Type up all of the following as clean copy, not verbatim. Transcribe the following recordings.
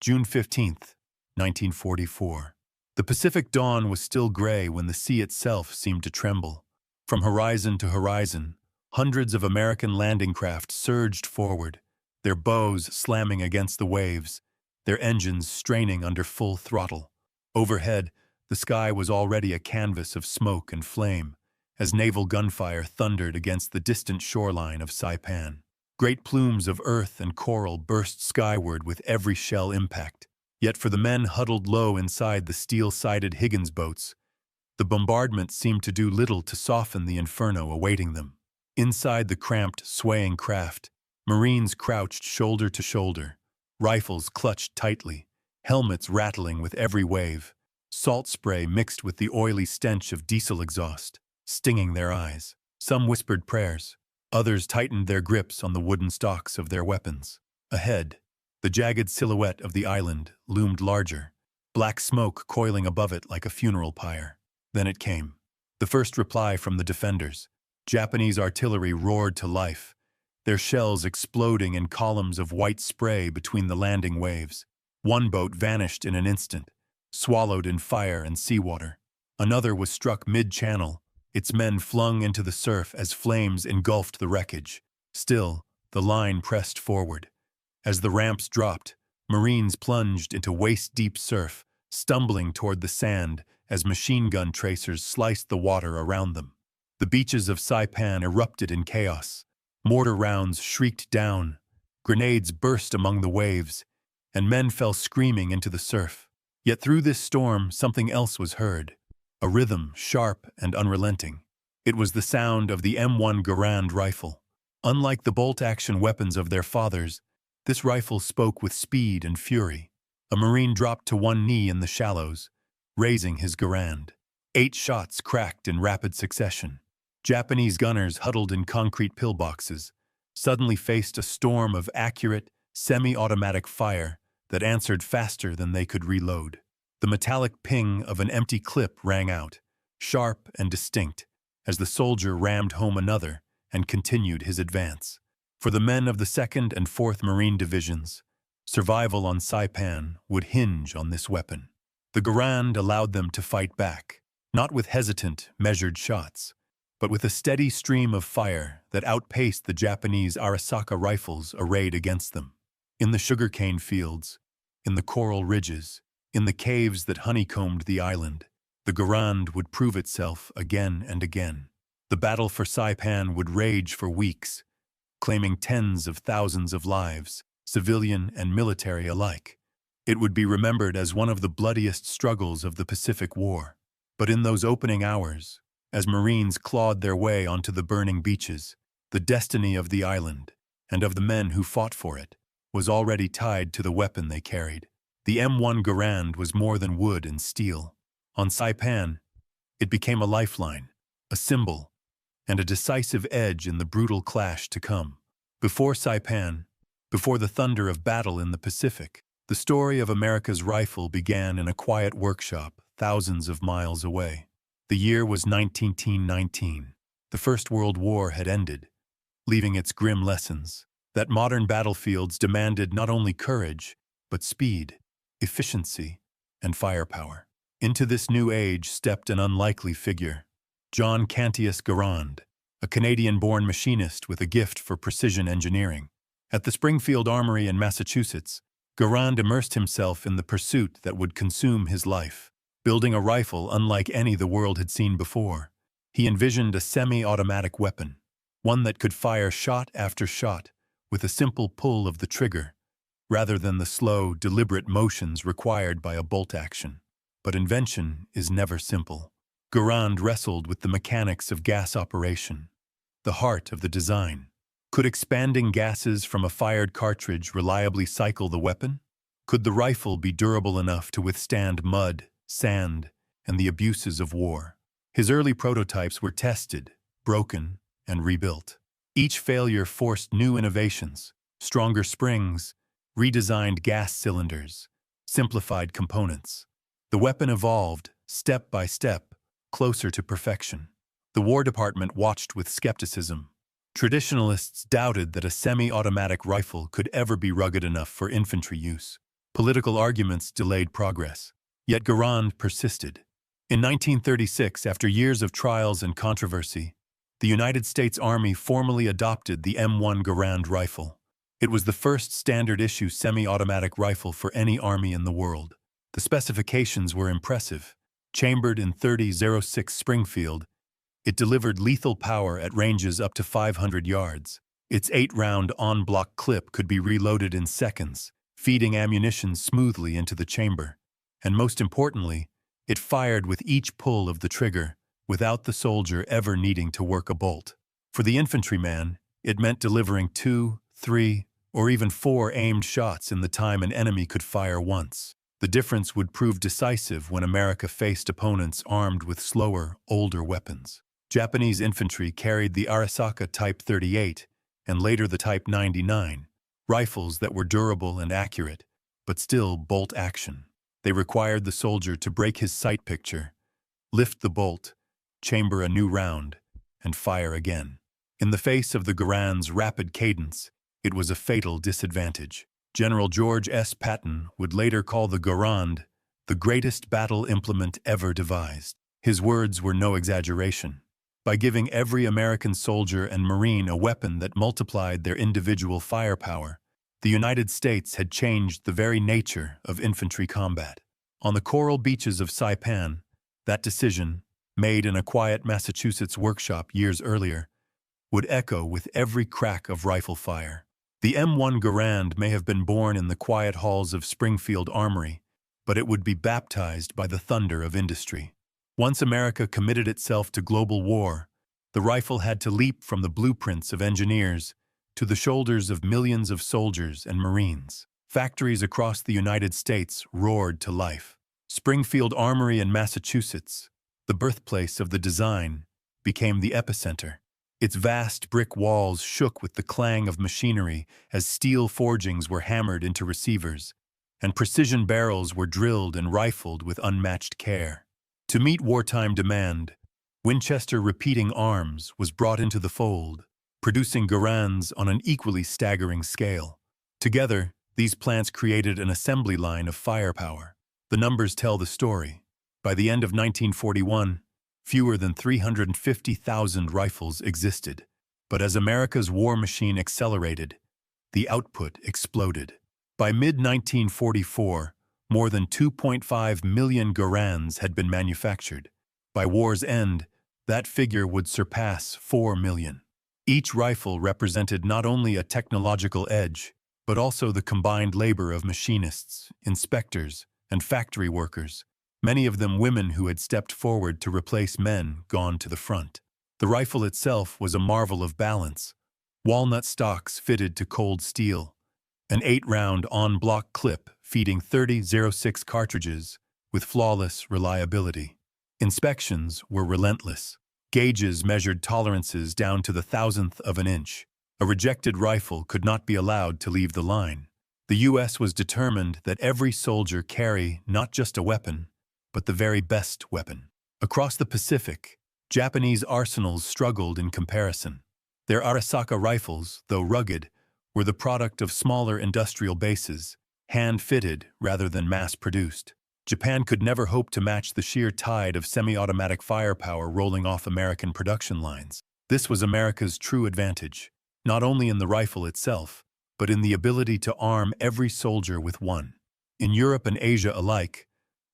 June 15th, 1944. The Pacific dawn was still gray when the sea itself seemed to tremble. From horizon to horizon, hundreds of American landing craft surged forward, their bows slamming against the waves, their engines straining under full throttle. Overhead, the sky was already a canvas of smoke and flame, as naval gunfire thundered against the distant shoreline of Saipan. Great plumes of earth and coral burst skyward with every shell impact. Yet for the men huddled low inside the steel-sided Higgins boats, the bombardment seemed to do little to soften the inferno awaiting them. Inside the cramped, swaying craft, Marines crouched shoulder to shoulder, rifles clutched tightly, helmets rattling with every wave, salt spray mixed with the oily stench of diesel exhaust, stinging their eyes. Some whispered prayers. Others tightened their grips on the wooden stocks of their weapons. Ahead, the jagged silhouette of the island loomed larger, black smoke coiling above it like a funeral pyre. Then it came. The first reply from the defenders. Japanese artillery roared to life, their shells exploding in columns of white spray between the landing waves. One boat vanished in an instant, swallowed in fire and seawater. Another was struck mid-channel, its men flung into the surf as flames engulfed the wreckage. Still, the line pressed forward. As the ramps dropped, Marines plunged into waist-deep surf, stumbling toward the sand as machine gun tracers sliced the water around them. The beaches of Saipan erupted in chaos. Mortar rounds shrieked down, grenades burst among the waves, and men fell screaming into the surf. Yet through this storm, something else was heard. A rhythm, sharp and unrelenting. It was the sound of the M1 Garand rifle. Unlike the bolt-action weapons of their fathers, this rifle spoke with speed and fury. A Marine dropped to one knee in the shallows, raising his Garand. 8 shots cracked in rapid succession. Japanese gunners huddled in concrete pillboxes suddenly faced a storm of accurate, semi-automatic fire that answered faster than they could reload. The metallic ping of an empty clip rang out, sharp and distinct, as the soldier rammed home another and continued his advance. For the men of the 2nd and 4th Marine Divisions, survival on Saipan would hinge on this weapon. The Garand allowed them to fight back, not with hesitant, measured shots, but with a steady stream of fire that outpaced the Japanese Arisaka rifles arrayed against them. In the sugarcane fields, in the coral ridges, in the caves that honeycombed the island, the Garand would prove itself again and again. The battle for Saipan would rage for weeks, claiming tens of thousands of lives, civilian and military alike. It would be remembered as one of the bloodiest struggles of the Pacific War. But in those opening hours, as Marines clawed their way onto the burning beaches, the destiny of the island, and of the men who fought for it, was already tied to the weapon they carried. The M1 Garand was more than wood and steel. On Saipan, it became a lifeline, a symbol, and a decisive edge in the brutal clash to come. Before Saipan, before the thunder of battle in the Pacific, the story of America's rifle began in a quiet workshop thousands of miles away. The year was 1919. The First World War had ended, leaving its grim lessons that modern battlefields demanded not only courage, but speed, efficiency, and firepower. Into this new age stepped an unlikely figure, John Cantius Garand, a Canadian-born machinist with a gift for precision engineering. At the Springfield Armory in Massachusetts, Garand immersed himself in the pursuit that would consume his life. Building a rifle unlike any the world had seen before, he envisioned a semi-automatic weapon, one that could fire shot after shot with a simple pull of the trigger, rather than the slow, deliberate motions required by a bolt action. But invention is never simple. Garand wrestled with the mechanics of gas operation, the heart of the design. Could expanding gases from a fired cartridge reliably cycle the weapon? Could the rifle be durable enough to withstand mud, sand, and the abuses of war? His early prototypes were tested, broken, and rebuilt. Each failure forced new innovations, stronger springs, redesigned gas cylinders, simplified components. The weapon evolved, step by step, closer to perfection. The War Department watched with skepticism. Traditionalists doubted that a semi-automatic rifle could ever be rugged enough for infantry use. Political arguments delayed progress. Yet Garand persisted. In 1936, after years of trials and controversy, the United States Army formally adopted the M1 Garand rifle. It was the first standard-issue semi-automatic rifle for any army in the world. The specifications were impressive. Chambered in .30-06 Springfield, it delivered lethal power at ranges up to 500 yards. Its 8-round en-bloc clip could be reloaded in seconds, feeding ammunition smoothly into the chamber. And most importantly, it fired with each pull of the trigger, without the soldier ever needing to work a bolt. For the infantryman, it meant delivering 2, 3, or even 4 aimed shots in the time an enemy could fire once. The difference would prove decisive when America faced opponents armed with slower, older weapons. Japanese infantry carried the Arisaka Type 38 and later the Type 99, rifles that were durable and accurate, but still bolt action. They required the soldier to break his sight picture, lift the bolt, chamber a new round, and fire again. In the face of the Garand's rapid cadence, it was a fatal disadvantage. General George S. Patton would later call the Garand the greatest battle implement ever devised. His words were no exaggeration. By giving every American soldier and Marine a weapon that multiplied their individual firepower, the United States had changed the very nature of infantry combat. On the coral beaches of Saipan, that decision, made in a quiet Massachusetts workshop years earlier, would echo with every crack of rifle fire. The M1 Garand may have been born in the quiet halls of Springfield Armory, but it would be baptized by the thunder of industry. Once America committed itself to global war, the rifle had to leap from the blueprints of engineers to the shoulders of millions of soldiers and Marines. Factories across the United States roared to life. Springfield Armory in Massachusetts, the birthplace of the design, became the epicenter. Its vast brick walls shook with the clang of machinery as steel forgings were hammered into receivers, and precision barrels were drilled and rifled with unmatched care. To meet wartime demand, Winchester repeating arms was brought into the fold, producing Garands on an equally staggering scale. Together, these plants created an assembly line of firepower. The numbers tell the story. By the end of 1941, fewer than 350,000 rifles existed. But as America's war machine accelerated, the output exploded. By mid-1944, more than 2.5 million Garands had been manufactured. By war's end, that figure would surpass 4 million. Each rifle represented not only a technological edge, but also the combined labor of machinists, inspectors, and factory workers, many of them women who had stepped forward to replace men gone to the front. The rifle itself was a marvel of balance. Walnut stocks fitted to cold steel, an 8-round en-bloc clip feeding .30-06 cartridges with flawless reliability. Inspections were relentless. Gauges measured tolerances down to the thousandth of an inch. A rejected rifle could not be allowed to leave the line. The U.S. was determined that every soldier carry not just a weapon, but the very best weapon. Across the Pacific, Japanese arsenals struggled in comparison. Their Arisaka rifles, though rugged, were the product of smaller industrial bases, hand-fitted rather than mass-produced. Japan could never hope to match the sheer tide of semi-automatic firepower rolling off American production lines. This was America's true advantage, not only in the rifle itself, but in the ability to arm every soldier with one. In Europe and Asia alike,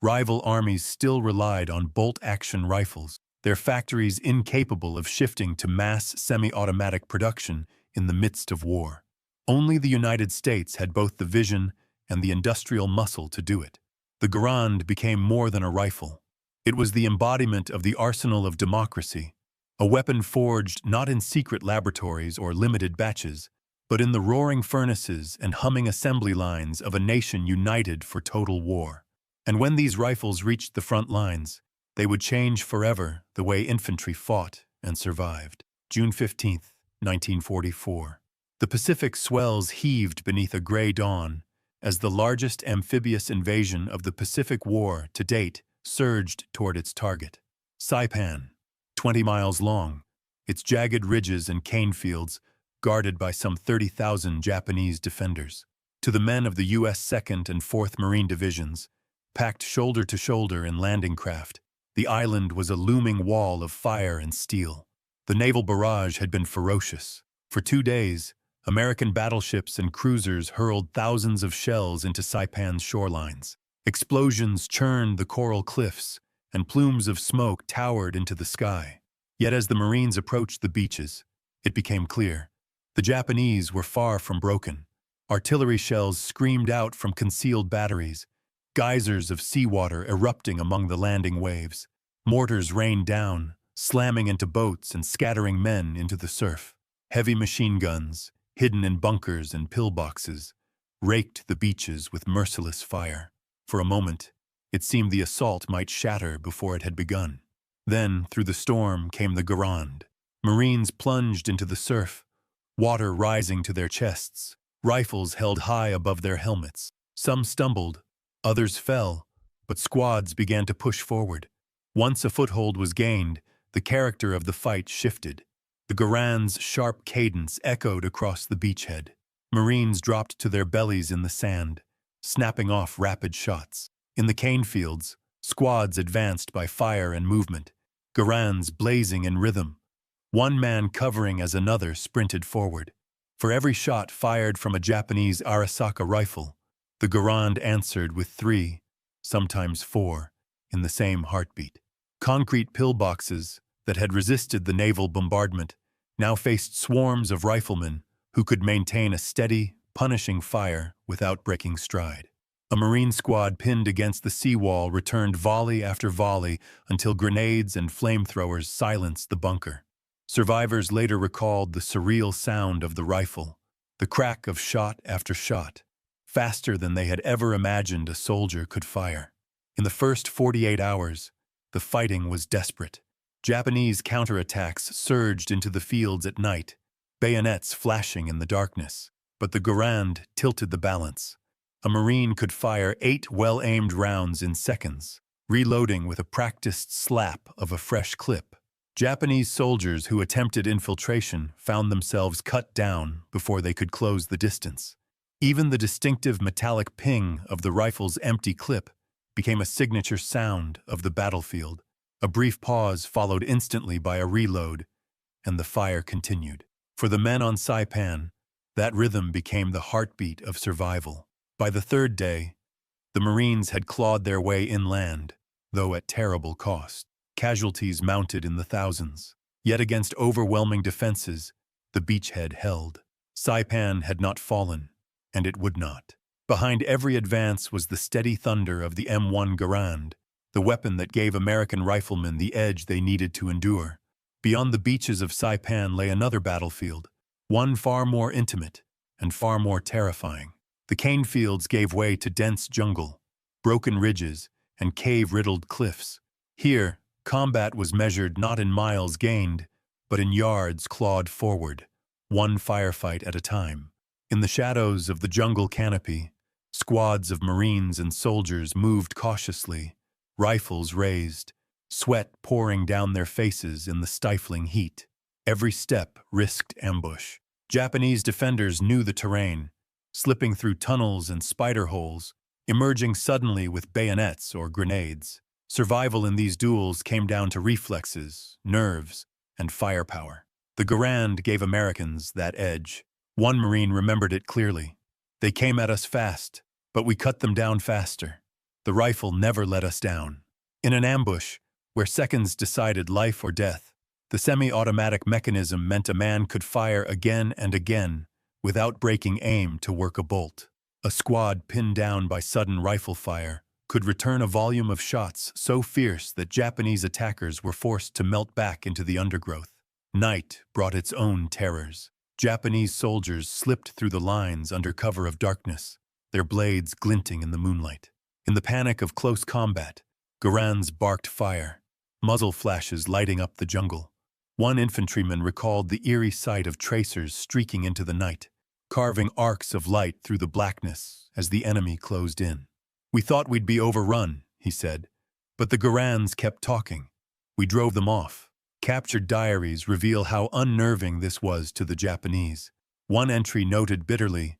rival armies still relied on bolt-action rifles, their factories incapable of shifting to mass semi-automatic production in the midst of war. Only the United States had both the vision and the industrial muscle to do it. The Garand became more than a rifle. It was the embodiment of the arsenal of democracy, a weapon forged not in secret laboratories or limited batches, but in the roaring furnaces and humming assembly lines of a nation united for total war. And when these rifles reached the front lines, they would change forever the way infantry fought and survived. June 15, 1944. The Pacific swells heaved beneath a gray dawn as the largest amphibious invasion of the Pacific War to date surged toward its target. Saipan, 20 miles long, its jagged ridges and cane fields guarded by some 30,000 Japanese defenders. To the men of the U.S. 2nd and 4th Marine Divisions, packed shoulder to shoulder in landing craft, the island was a looming wall of fire and steel. The naval barrage had been ferocious. For 2 days, American battleships and cruisers hurled thousands of shells into Saipan's shorelines. Explosions churned the coral cliffs, and plumes of smoke towered into the sky. Yet as the Marines approached the beaches, it became clear. The Japanese were far from broken. Artillery shells screamed out from concealed batteries, geysers of seawater erupting among the landing waves. Mortars rained down, slamming into boats and scattering men into the surf. Heavy machine guns, hidden in bunkers and pillboxes, raked the beaches with merciless fire. For a moment, it seemed the assault might shatter before it had begun. Then, through the storm, came the Garand. Marines plunged into the surf, water rising to their chests, rifles held high above their helmets. Some stumbled, others fell, but squads began to push forward. Once a foothold was gained, the character of the fight shifted. The Garand's sharp cadence echoed across the beachhead. Marines dropped to their bellies in the sand, snapping off rapid shots. In the cane fields, squads advanced by fire and movement, Garands blazing in rhythm. One man covering as another sprinted forward. For every shot fired from a Japanese Arisaka rifle, the Garand answered with 3, sometimes 4, in the same heartbeat. Concrete pillboxes that had resisted the naval bombardment now faced swarms of riflemen who could maintain a steady, punishing fire without breaking stride. A Marine squad pinned against the seawall returned volley after volley until grenades and flamethrowers silenced the bunker. Survivors later recalled the surreal sound of the rifle, the crack of shot after shot, faster than they had ever imagined a soldier could fire. In the first 48 hours, the fighting was desperate. Japanese counterattacks surged into the fields at night, bayonets flashing in the darkness. But the Garand tilted the balance. A Marine could fire 8 well-aimed rounds in seconds, reloading with a practiced slap of a fresh clip. Japanese soldiers who attempted infiltration found themselves cut down before they could close the distance. Even the distinctive metallic ping of the rifle's empty clip became a signature sound of the battlefield. A brief pause followed instantly by a reload, and the fire continued. For the men on Saipan, that rhythm became the heartbeat of survival. By the 3rd day, the Marines had clawed their way inland, though at terrible cost. Casualties mounted in the thousands. Yet against overwhelming defenses, the beachhead held. Saipan had not fallen, and it would not. Behind every advance was the steady thunder of the M1 Garand, the weapon that gave American riflemen the edge they needed to endure. Beyond the beaches of Saipan lay another battlefield, one far more intimate and far more terrifying. The cane fields gave way to dense jungle, broken ridges, and cave-riddled cliffs. Here, combat was measured not in miles gained, but in yards clawed forward, one firefight at a time. In the shadows of the jungle canopy, squads of Marines and soldiers moved cautiously, rifles raised, sweat pouring down their faces in the stifling heat. Every step risked ambush. Japanese defenders knew the terrain, slipping through tunnels and spider holes, emerging suddenly with bayonets or grenades. Survival in these duels came down to reflexes, nerves, and firepower. The Garand gave Americans that edge. One Marine remembered it clearly. They came at us fast, but we cut them down faster. The rifle never let us down. In an ambush, where seconds decided life or death, the semi-automatic mechanism meant a man could fire again and again without breaking aim to work a bolt. A squad pinned down by sudden rifle fire could return a volume of shots so fierce that Japanese attackers were forced to melt back into the undergrowth. Night brought its own terrors. Japanese soldiers slipped through the lines under cover of darkness, their blades glinting in the moonlight. In the panic of close combat, Garands barked fire, muzzle flashes lighting up the jungle. One infantryman recalled the eerie sight of tracers streaking into the night, carving arcs of light through the blackness as the enemy closed in. "We thought we'd be overrun," he said, but the Garands kept talking. "We drove them off." Captured diaries reveal how unnerving this was to the Japanese. One entry noted bitterly,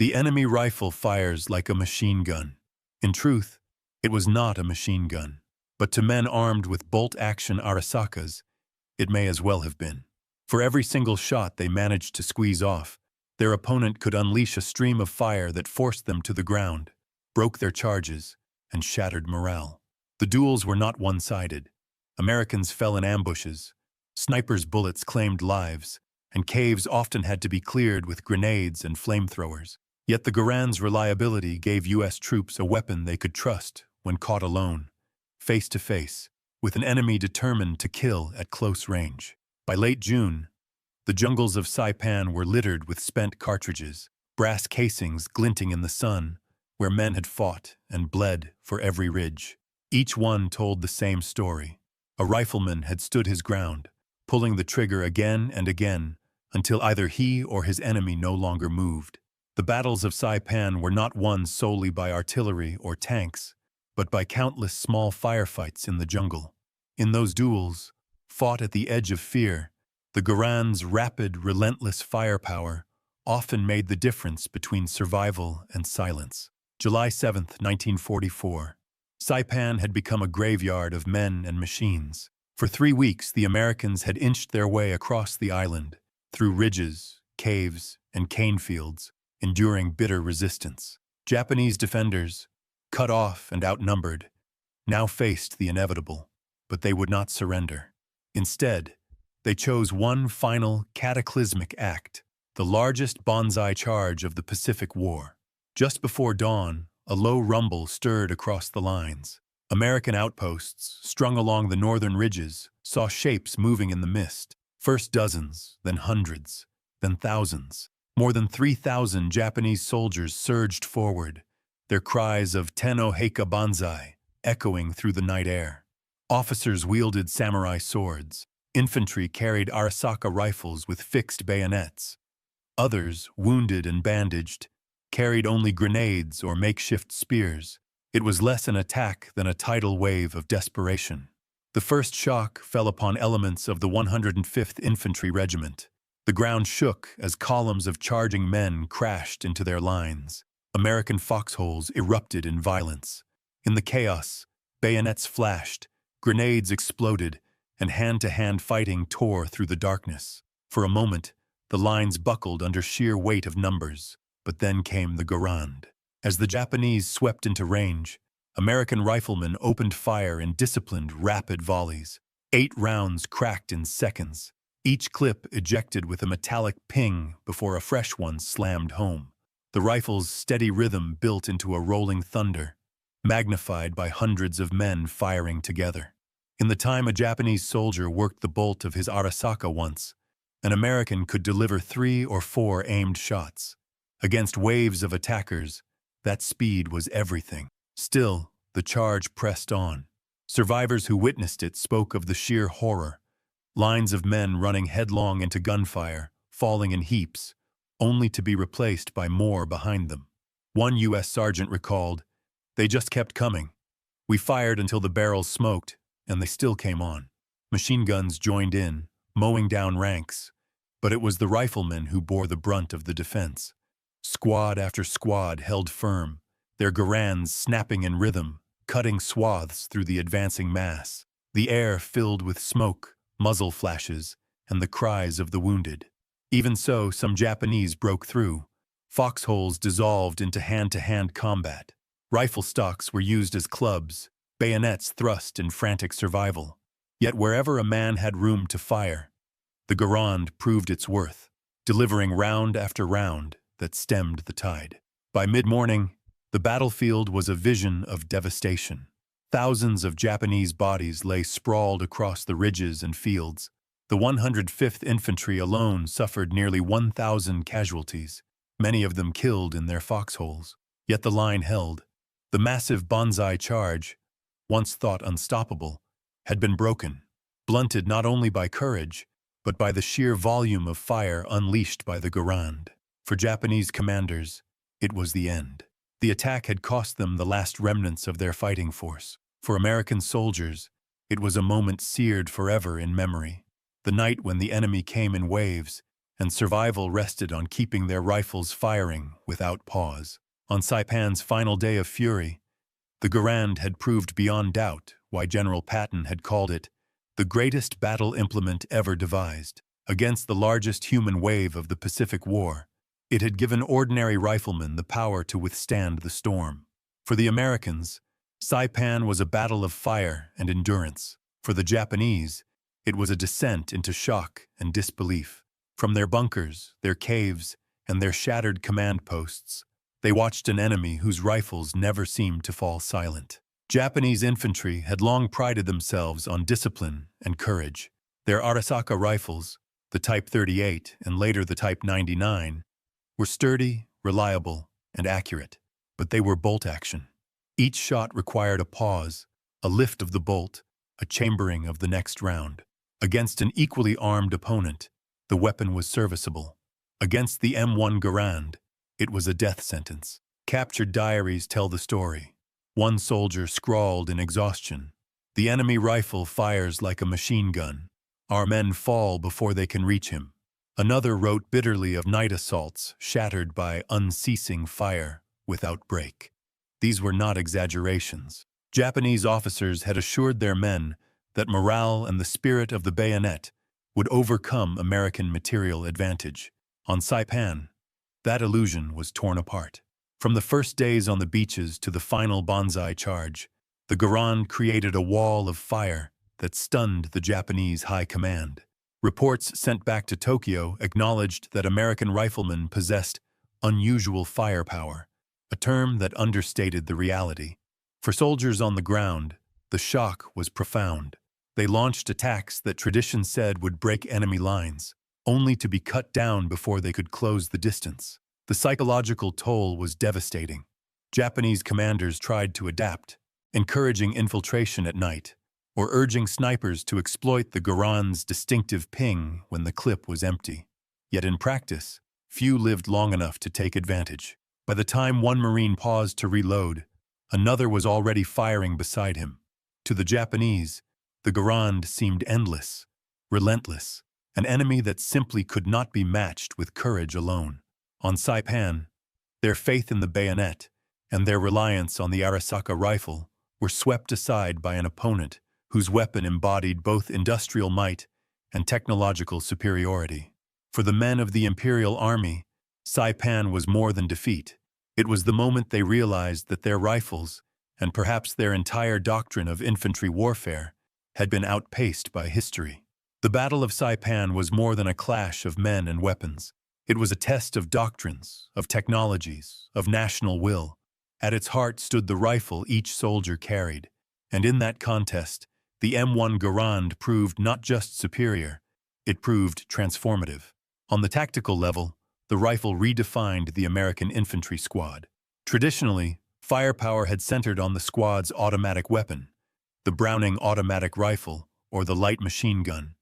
The enemy rifle fires like a machine gun. In truth, it was not a machine gun, but to men armed with bolt-action Arasakas, it may as well have been. For every single shot they managed to squeeze off, their opponent could unleash a stream of fire that forced them to the ground, broke their charges, and shattered morale. The duels were not one-sided. Americans fell in ambushes, snipers' bullets claimed lives, and caves often had to be cleared with grenades and flamethrowers. Yet the Garand's reliability gave U.S. troops a weapon they could trust when caught alone, face to face, with an enemy determined to kill at close range. By late June, the jungles of Saipan were littered with spent cartridges, brass casings glinting in the sun, where men had fought and bled for every ridge. Each one told the same story. A rifleman had stood his ground, pulling the trigger again and again, until either he or his enemy no longer moved. The battles of Saipan were not won solely by artillery or tanks, but by countless small firefights in the jungle. In those duels, fought at the edge of fear, the Garand's rapid, relentless firepower often made the difference between survival and silence. July 7, 1944. Saipan had become a graveyard of men and machines. For 3 weeks, the Americans had inched their way across the island, through ridges, caves, and cane fields, enduring bitter resistance. Japanese defenders, cut off and outnumbered, now faced the inevitable, but they would not surrender. Instead, they chose one final cataclysmic act, the largest banzai charge of the Pacific War. Just before dawn, a low rumble stirred across the lines. American outposts, strung along the northern ridges, saw shapes moving in the mist. First dozens, then hundreds, then thousands. More than 3,000 Japanese soldiers surged forward, their cries of "Tenno Heika Banzai" echoing through the night air. Officers wielded samurai swords. Infantry carried Arasaka rifles with fixed bayonets. Others, wounded and bandaged, carried only grenades or makeshift spears. It was less an attack than a tidal wave of desperation. The first shock fell upon elements of the 105th Infantry Regiment. The ground shook as columns of charging men crashed into their lines. American foxholes erupted in violence. In the chaos, bayonets flashed, grenades exploded, and hand-to-hand fighting tore through the darkness. For a moment, the lines buckled under sheer weight of numbers, but then came the Garand. As the Japanese swept into range, American riflemen opened fire in disciplined, rapid volleys. 8 rounds cracked in seconds, each clip ejected with a metallic ping before a fresh one slammed home. The rifle's steady rhythm built into a rolling thunder, magnified by hundreds of men firing together. In the time a Japanese soldier worked the bolt of his Arasaka once, an American could deliver 3 or 4 aimed shots. Against waves of attackers, that speed was everything. Still, the charge pressed on. Survivors who witnessed it spoke of the sheer horror. Lines of men running headlong into gunfire, falling in heaps, only to be replaced by more behind them. One U.S. sergeant recalled, "They just kept coming. We fired until the barrels smoked, and they still came on." Machine guns joined in, mowing down ranks, but it was the riflemen who bore the brunt of the defense. Squad after squad held firm, their Garands snapping in rhythm, cutting swaths through the advancing mass. The air filled with smoke, muzzle flashes, and the cries of the wounded. Even so, some Japanese broke through. Foxholes dissolved into hand-to-hand combat. Rifle stocks were used as clubs, bayonets thrust in frantic survival. Yet wherever a man had room to fire, the Garand proved its worth, delivering round after round that stemmed the tide. By mid-morning, the battlefield was a vision of devastation. Thousands of Japanese bodies lay sprawled across the ridges and fields. The 105th Infantry alone suffered nearly 1,000 casualties, many of them killed in their foxholes. Yet the line held. The massive banzai charge, once thought unstoppable, had been broken, blunted not only by courage, but by the sheer volume of fire unleashed by the Garand. For Japanese commanders, it was the end. The attack had cost them the last remnants of their fighting force. For American soldiers, it was a moment seared forever in memory. The night when the enemy came in waves, and survival rested on keeping their rifles firing without pause. On Saipan's final day of fury, the Garand had proved beyond doubt why General Patton had called it the greatest battle implement ever devised. Against the largest human wave of the Pacific War, it had given ordinary riflemen the power to withstand the storm. For the Americans, Saipan was a battle of fire and endurance. For the Japanese, it was a descent into shock and disbelief. From their bunkers, their caves, and their shattered command posts, they watched an enemy whose rifles never seemed to fall silent. Japanese infantry had long prided themselves on discipline and courage. Their Arisaka rifles, the Type 38 and later the Type 99, were sturdy, reliable, and accurate, but they were bolt action. Each shot required a pause, a lift of the bolt, a chambering of the next round. Against an equally armed opponent, the weapon was serviceable. Against the M1 Garand, it was a death sentence. Captured diaries tell the story. One soldier scrawled in exhaustion, "The enemy rifle fires like a machine gun. Our men fall before they can reach him." Another wrote bitterly of night assaults shattered by unceasing fire without break. These were not exaggerations. Japanese officers had assured their men that morale and the spirit of the bayonet would overcome American material advantage. On Saipan, that illusion was torn apart. From the first days on the beaches to the final banzai charge, the Garand created a wall of fire that stunned the Japanese high command. Reports sent back to Tokyo acknowledged that American riflemen possessed unusual firepower, a term that understated the reality. For soldiers on the ground, the shock was profound. They launched attacks that tradition said would break enemy lines, only to be cut down before they could close the distance. The psychological toll was devastating. Japanese commanders tried to adapt, encouraging infiltration at night, or urging snipers to exploit the Garand's distinctive ping when the clip was empty. Yet in practice, few lived long enough to take advantage. By the time one Marine paused to reload, another was already firing beside him. To the Japanese, the Garand seemed endless, relentless, an enemy that simply could not be matched with courage alone. On Saipan, their faith in the bayonet and their reliance on the Arisaka rifle were swept aside by an opponent whose weapon embodied both industrial might and technological superiority. For the men of the Imperial Army, Saipan was more than defeat. It was the moment they realized that their rifles, and perhaps their entire doctrine of infantry warfare, had been outpaced by history. The Battle of Saipan was more than a clash of men and weapons. It was a test of doctrines, of technologies, of national will. At its heart stood the rifle each soldier carried, and in that contest, the M1 Garand proved not just superior, it proved transformative. On the tactical level, the rifle redefined the American infantry squad. Traditionally, firepower had centered on the squad's automatic weapon, the Browning automatic rifle or the light machine gun,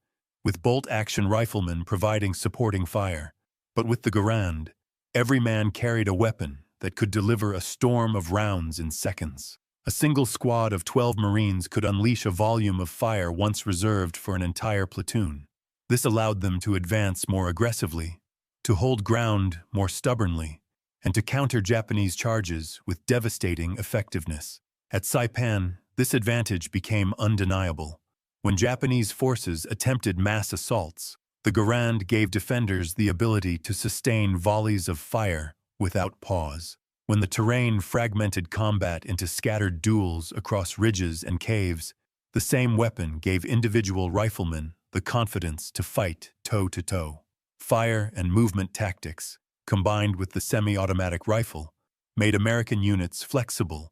with bolt-action riflemen providing supporting fire. But with the Garand, every man carried a weapon that could deliver a storm of rounds in seconds. A single squad of 12 Marines could unleash a volume of fire once reserved for an entire platoon. This allowed them to advance more aggressively, to hold ground more stubbornly, and to counter Japanese charges with devastating effectiveness. At Saipan, this advantage became undeniable. When Japanese forces attempted mass assaults, the Garand gave defenders the ability to sustain volleys of fire without pause. When the terrain fragmented combat into scattered duels across ridges and caves, the same weapon gave individual riflemen the confidence to fight toe-to-toe. Fire and movement tactics, combined with the semi-automatic rifle, made American units flexible,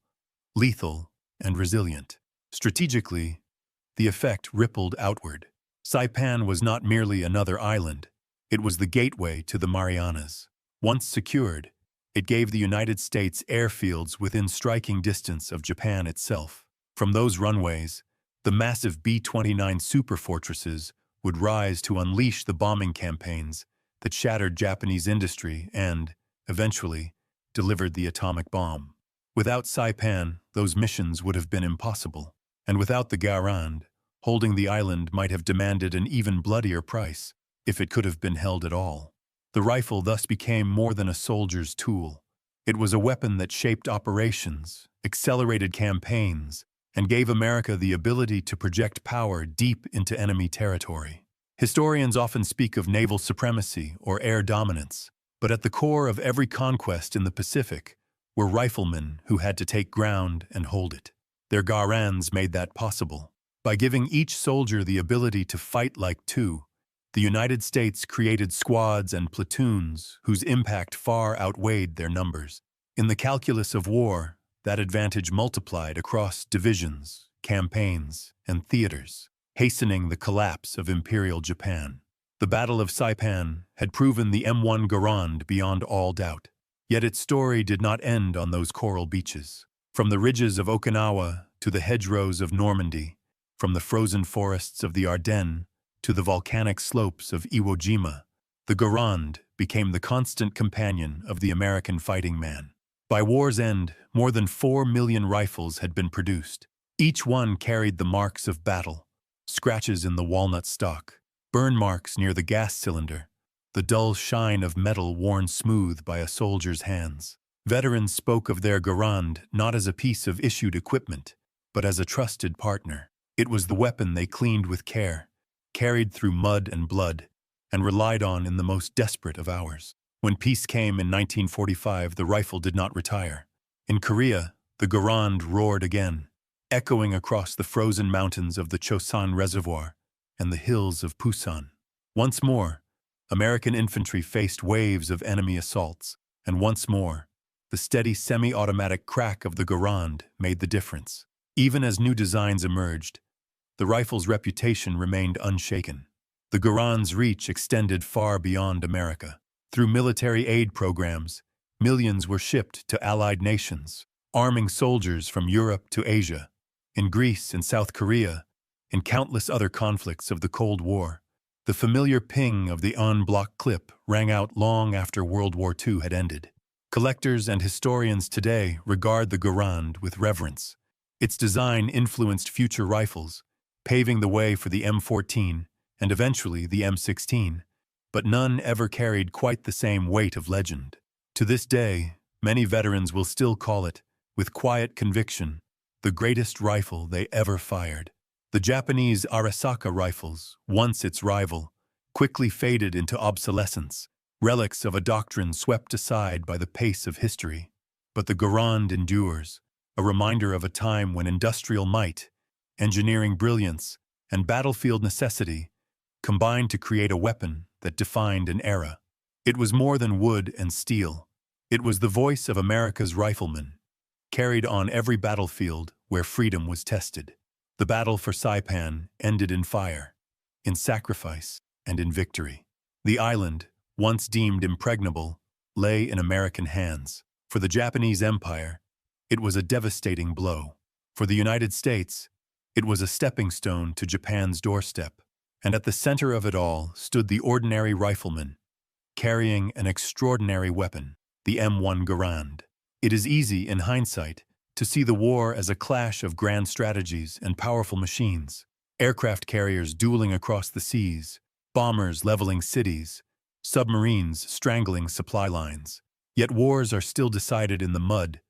lethal, and resilient. Strategically, the effect rippled outward. Saipan was not merely another island, it was the gateway to the Marianas. Once secured, it gave the United States airfields within striking distance of Japan itself. From those runways, the massive B-29 superfortresses would rise to unleash the bombing campaigns that shattered Japanese industry and, eventually, delivered the atomic bomb. Without Saipan, those missions would have been impossible. And without the Garand, holding the island might have demanded an even bloodier price, if it could have been held at all. The rifle thus became more than a soldier's tool. It was a weapon that shaped operations, accelerated campaigns, and gave America the ability to project power deep into enemy territory. Historians often speak of naval supremacy or air dominance, but at the core of every conquest in the Pacific were riflemen who had to take ground and hold it. Their Garands made that possible. By giving each soldier the ability to fight like two, the United States created squads and platoons whose impact far outweighed their numbers. In the calculus of war, that advantage multiplied across divisions, campaigns, and theaters, hastening the collapse of Imperial Japan. The Battle of Saipan had proven the M1 Garand beyond all doubt. Yet its story did not end on those coral beaches. From the ridges of Okinawa to the hedgerows of Normandy, from the frozen forests of the Ardennes to the volcanic slopes of Iwo Jima, the Garand became the constant companion of the American fighting man. By war's end, more than 4 million rifles had been produced. Each one carried the marks of battle: scratches in the walnut stock, burn marks near the gas cylinder, the dull shine of metal worn smooth by a soldier's hands. Veterans spoke of their Garand not as a piece of issued equipment, but as a trusted partner. It was the weapon they cleaned with care, carried through mud and blood, and relied on in the most desperate of hours. When peace came in 1945, the rifle did not retire. In Korea, the Garand roared again, echoing across the frozen mountains of the Chosan Reservoir and the hills of Pusan. Once more, American infantry faced waves of enemy assaults, and once more, the steady semi-automatic crack of the Garand made the difference. Even as new designs emerged, the rifle's reputation remained unshaken. The Garand's reach extended far beyond America. Through military aid programs, millions were shipped to allied nations, arming soldiers from Europe to Asia, in Greece and South Korea, in countless other conflicts of the Cold War. The familiar ping of the en bloc clip rang out long after World War II had ended. Collectors and historians today regard the Garand with reverence. Its design influenced future rifles, paving the way for the M14 and eventually the M16, but none ever carried quite the same weight of legend. To this day, many veterans will still call it, with quiet conviction, the greatest rifle they ever fired. The Japanese Arisaka rifles, once its rival, quickly faded into obsolescence, relics of a doctrine swept aside by the pace of history. But the Garand endures, a reminder of a time when industrial might, engineering brilliance, and battlefield necessity combined to create a weapon that defined an era. It was more than wood and steel. It was the voice of America's riflemen, carried on every battlefield where freedom was tested. The battle for Saipan ended in fire, in sacrifice, and in victory. The island, once deemed impregnable, lay in American hands. For the Japanese Empire, it was a devastating blow. For the United States, it was a stepping stone to Japan's doorstep. And at the center of it all stood the ordinary rifleman, carrying an extraordinary weapon, the M1 Garand. It is easy, in hindsight, to see the war as a clash of grand strategies and powerful machines. Aircraft carriers dueling across the seas, bombers leveling cities, submarines strangling supply lines. Yet wars are still decided in the mud,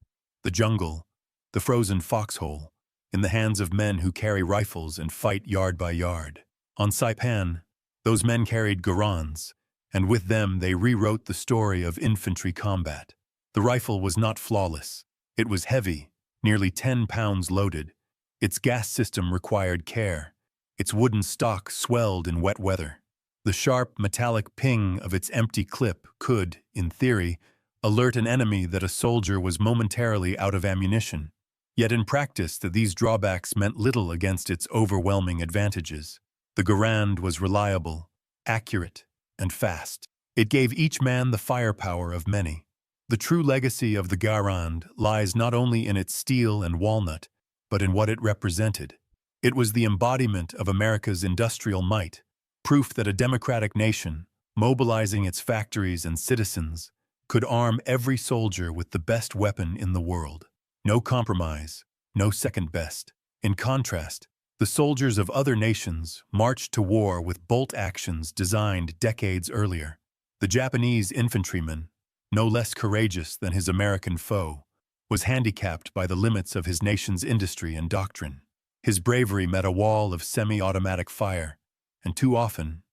the jungle, the frozen foxhole, in the hands of men who carry rifles and fight yard by yard. On Saipan, those men carried Garands, and with them they rewrote the story of infantry combat. The rifle was not flawless. It was heavy, nearly 10 pounds loaded. Its gas system required care. Its wooden stock swelled in wet weather. The sharp, metallic ping of its empty clip could, in theory, alert an enemy that a soldier was momentarily out of ammunition. Yet in practice, these drawbacks meant little against its overwhelming advantages. The Garand was reliable, accurate, and fast. It gave each man the firepower of many. The true legacy of the Garand lies not only in its steel and walnut, but in what it represented. It was the embodiment of America's industrial might, proof that a democratic nation, mobilizing its factories and citizens, could arm every soldier with the best weapon in the world. No compromise, no second best. In contrast, the soldiers of other nations marched to war with bolt actions designed decades earlier. The Japanese infantryman, no less courageous than his American foe, was handicapped by the limits of his nation's industry and doctrine. His bravery met a wall of semi-automatic fire, and too often,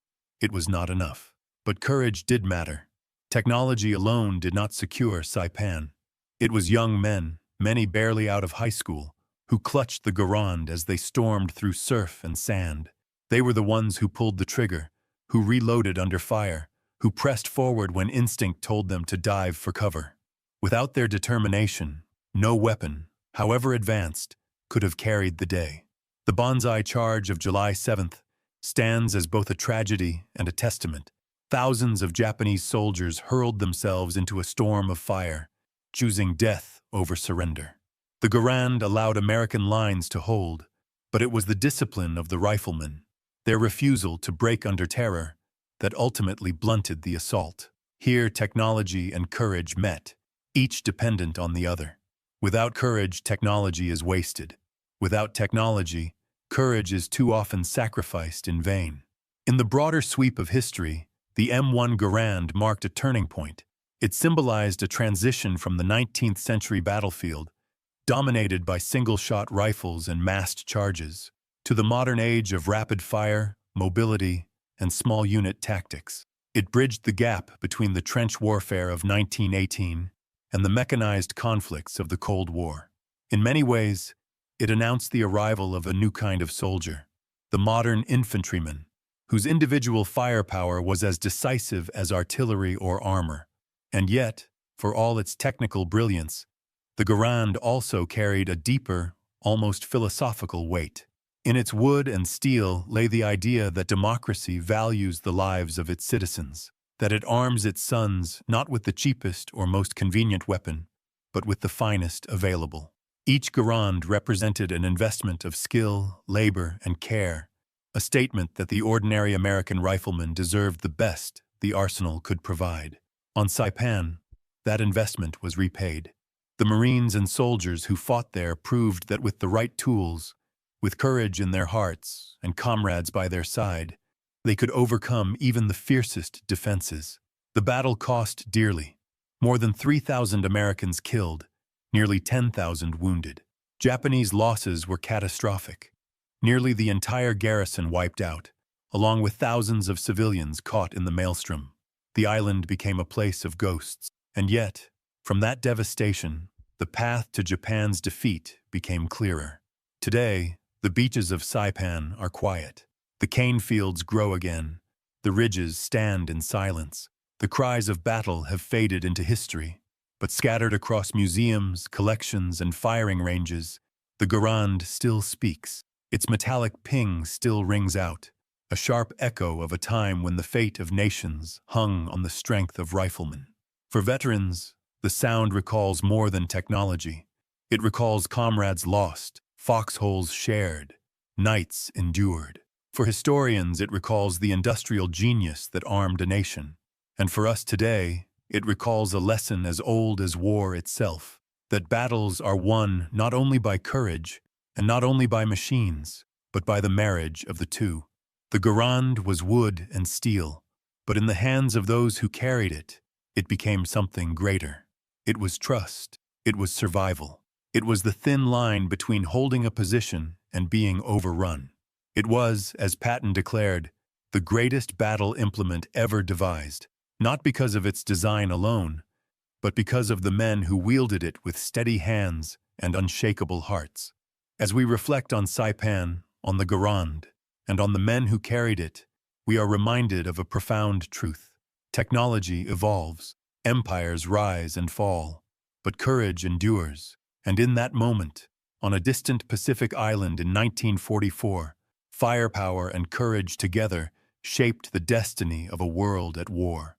it was not enough. But courage did matter. Technology alone did not secure Saipan. It was young men, many barely out of high school, who clutched the Garand as they stormed through surf and sand. They were the ones who pulled the trigger, who reloaded under fire, who pressed forward when instinct told them to dive for cover. Without their determination, no weapon, however advanced, could have carried the day. The banzai charge of July 7th stands as both a tragedy and a testament. Thousands of Japanese soldiers hurled themselves into a storm of fire, choosing death over surrender. The Garand allowed American lines to hold, but it was the discipline of the riflemen, their refusal to break under terror, that ultimately blunted the assault. Here technology and courage met, each dependent on the other. Without courage, technology is wasted. Without technology, courage is too often sacrificed in vain. In the broader sweep of history, the M1 Garand marked a turning point. It symbolized a transition from the 19th century battlefield, dominated by single-shot rifles and massed charges, to the modern age of rapid fire, mobility, and small unit tactics. It bridged the gap between the trench warfare of 1918 and the mechanized conflicts of the Cold War. In many ways, it announced the arrival of a new kind of soldier, the modern infantryman, whose individual firepower was as decisive as artillery or armor. And yet, for all its technical brilliance, the Garand also carried a deeper, almost philosophical weight. In its wood and steel lay the idea that democracy values the lives of its citizens, that it arms its sons not with the cheapest or most convenient weapon, but with the finest available. Each Garand represented an investment of skill, labor, and care, a statement that the ordinary American rifleman deserved the best the arsenal could provide. On Saipan, that investment was repaid. The Marines and soldiers who fought there proved that with the right tools, with courage in their hearts and comrades by their side, they could overcome even the fiercest defenses. The battle cost dearly. More than 3,000 Americans killed, nearly 10,000 wounded. Japanese losses were catastrophic. Nearly the entire garrison wiped out, along with thousands of civilians caught in the maelstrom. The island became a place of ghosts. And yet, from that devastation, the path to Japan's defeat became clearer. Today, the beaches of Saipan are quiet. The cane fields grow again. The ridges stand in silence. The cries of battle have faded into history. But scattered across museums, collections, and firing ranges, the Garand still speaks. Its metallic ping still rings out, a sharp echo of a time when the fate of nations hung on the strength of riflemen. For veterans, the sound recalls more than technology. It recalls comrades lost, foxholes shared, nights endured. For historians, it recalls the industrial genius that armed a nation. And for us today, it recalls a lesson as old as war itself, that battles are won not only by courage and not only by machines, but by the marriage of the two. The Garand was wood and steel, but in the hands of those who carried it, it became something greater. It was trust. It was survival. It was the thin line between holding a position and being overrun. It was, as Patton declared, the greatest battle implement ever devised, not because of its design alone, but because of the men who wielded it with steady hands and unshakable hearts. As we reflect on Saipan, on the Garand, and on the men who carried it, we are reminded of a profound truth. Technology evolves, empires rise and fall, but courage endures. And in that moment, on a distant Pacific island in 1944, firepower and courage together shaped the destiny of a world at war.